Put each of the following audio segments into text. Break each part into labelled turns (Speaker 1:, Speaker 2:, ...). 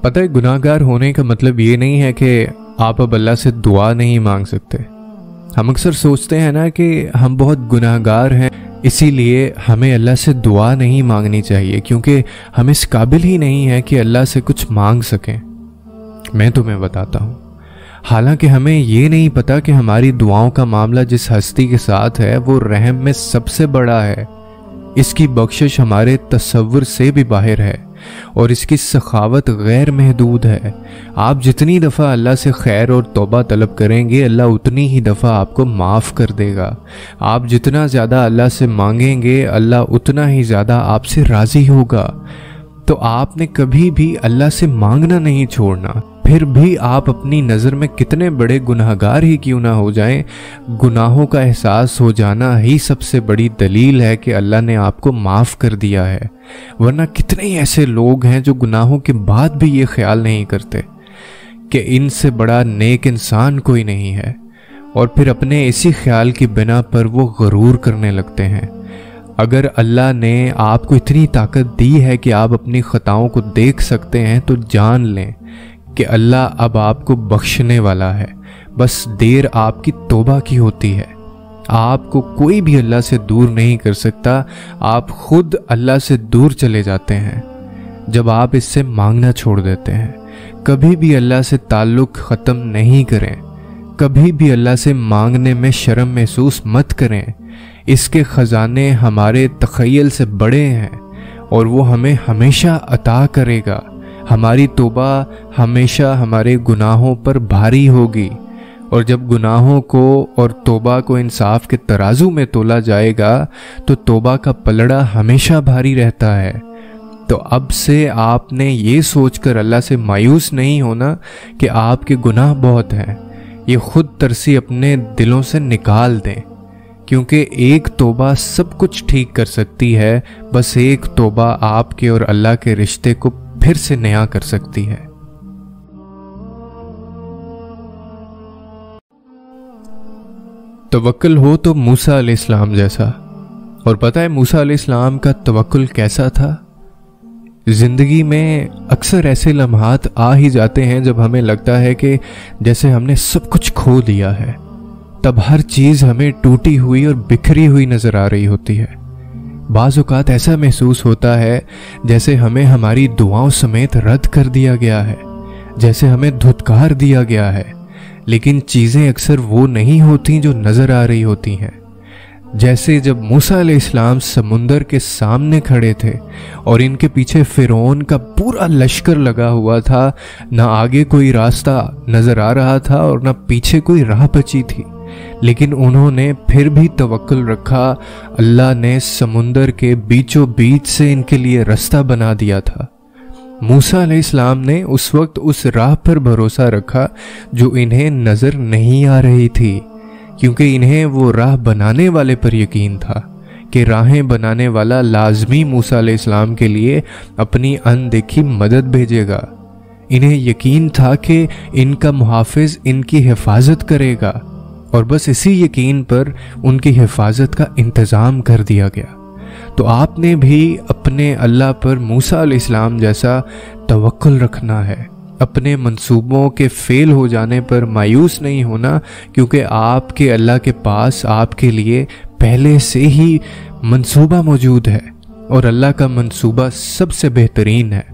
Speaker 1: पता है, गुनाहगार होने का मतलब ये नहीं है कि आप अब अल्लाह से दुआ नहीं मांग सकते। हम अक्सर सोचते हैं ना कि हम बहुत गुनाहगार हैं, इसीलिए हमें अल्लाह से दुआ नहीं मांगनी चाहिए क्योंकि हम इस काबिल ही नहीं है कि अल्लाह से कुछ मांग सकें। मैं तुम्हें बताता हूँ, हालांकि हमें ये नहीं पता कि हमारी दुआओं का मामला जिस हस्ती के साथ है वो रहम में सबसे बड़ा है। इसकी बख्शिश हमारे तसव्वुर से भी बाहर है और इसकी सखावत गैर महदूद है। आप जितनी दफ़ा अल्लाह से खैर और तौबा तलब करेंगे, अल्लाह उतनी ही दफ़ा आपको माफ़ कर देगा। आप जितना ज़्यादा अल्लाह से मांगेंगे, अल्लाह उतना ही ज़्यादा आपसे राज़ी होगा। तो आपने कभी भी अल्लाह से मांगना नहीं छोड़ना। फिर भी आप अपनी नज़र में कितने बड़े गुनाहगार ही क्यों ना हो जाएं, गुनाहों का एहसास हो जाना ही सबसे बड़ी दलील है कि अल्लाह ने आपको माफ़ कर दिया है। वरना कितने ही ऐसे लोग हैं जो गुनाहों के बाद भी ये ख्याल नहीं करते कि इनसे बड़ा नेक इंसान कोई नहीं है, और फिर अपने इसी ख्याल की बिना पर वो गरूर करने लगते हैं। अगर अल्लाह ने आपको इतनी ताकत दी है कि आप अपनी खताओं को देख सकते हैं, तो जान लें कि अल्लाह अब आपको बख्शने वाला है। बस देर आपकी तौबा की होती है। आपको कोई भी अल्लाह से दूर नहीं कर सकता, आप खुद अल्लाह से दूर चले जाते हैं जब आप इससे मांगना छोड़ देते हैं। कभी भी अल्लाह से ताल्लुक़ ख़त्म नहीं करें, कभी भी अल्लाह से मांगने में शर्म महसूस मत करें। इसके ख़जाने हमारे तख़य्युल से बड़े हैं और वो हमें हमेशा अता करेगा। हमारी तौबा हमेशा हमारे गुनाहों पर भारी होगी, और जब गुनाहों को और तौबा को इंसाफ के तराजू में तोला जाएगा तो तौबा का पलड़ा हमेशा भारी रहता है। तो अब से आपने ये सोचकर अल्लाह से मायूस नहीं होना कि आपके गुनाह बहुत हैं। ये खुद तरसी अपने दिलों से निकाल दें, क्योंकि एक तौबा सब कुछ ठीक कर सकती है। बस एक तौबा आपके और अल्लाह के रिश्ते को फिर से नया कर सकती है। तवक्कुल हो तो मूसा अलैहिस्सलाम जैसा। और पता है मूसा अलैहिस्सलाम का तवक्कुल कैसा था? जिंदगी में अक्सर ऐसे लम्हात आ ही जाते हैं जब हमें लगता है कि जैसे हमने सब कुछ खो दिया है। तब हर चीज़ हमें टूटी हुई और बिखरी हुई नज़र आ रही होती है। बाज़ औक़ात ऐसा महसूस होता है जैसे हमें हमारी दुआओं समेत रद्द कर दिया गया है, जैसे हमें धुतकार दिया गया है। लेकिन चीज़ें अक्सर वो नहीं होती जो नज़र आ रही होती हैं। जैसे जब मूसा अलैहिस्सलाम समुंदर के सामने खड़े थे और इनके पीछे फ़िरौन का पूरा लश्कर लगा हुआ था, ना आगे कोई रास्ता नज़र आ रहा था और ना पीछे कोई राह बची थी, लेकिन उन्होंने फिर भी तवक्कुल रखा। अल्लाह ने समुंदर के बीचों बीच से इनके लिए रास्ता बना दिया था। मूसा अलैहिस्सलाम ने उस वक्त उस राह पर भरोसा रखा जो इन्हें नज़र नहीं आ रही थी, क्योंकि इन्हें वो राह बनाने वाले पर यकीन था कि राहें बनाने वाला लाजमी मूसा अलैहिस्सलाम के लिए अपनी अनदेखी मदद भेजेगा। इन्हें यकीन था कि इनका मुहाफिज इनकी हिफाजत करेगा, और बस इसी यकीन पर उनकी हिफाजत का इंतज़ाम कर दिया गया। तो आपने भी अपने अल्लाह पर मूसा अलैहिस्सलाम जैसा तवक्कुल रखना है। अपने मंसूबों के फेल हो जाने पर मायूस नहीं होना, क्योंकि आपके अल्लाह के पास आपके लिए पहले से ही मंसूबा मौजूद है, और अल्लाह का मंसूबा सबसे बेहतरीन है।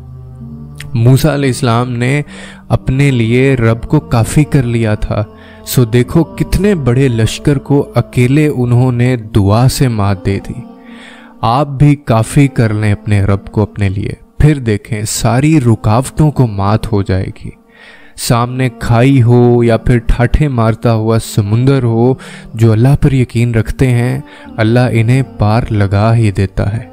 Speaker 1: मूसा अलैहिस्सलाम ने अपने लिए रब को काफ़ी कर लिया था, सो देखो कितने बड़े लश्कर को अकेले उन्होंने दुआ से मात दे दी। आप भी काफ़ी कर लें अपने रब को अपने लिए, फिर देखें सारी रुकावटों को मात हो जाएगी। सामने खाई हो या फिर ठाठे मारता हुआ समुंदर हो, जो अल्लाह पर यकीन रखते हैं अल्लाह इन्हें पार लगा ही देता है।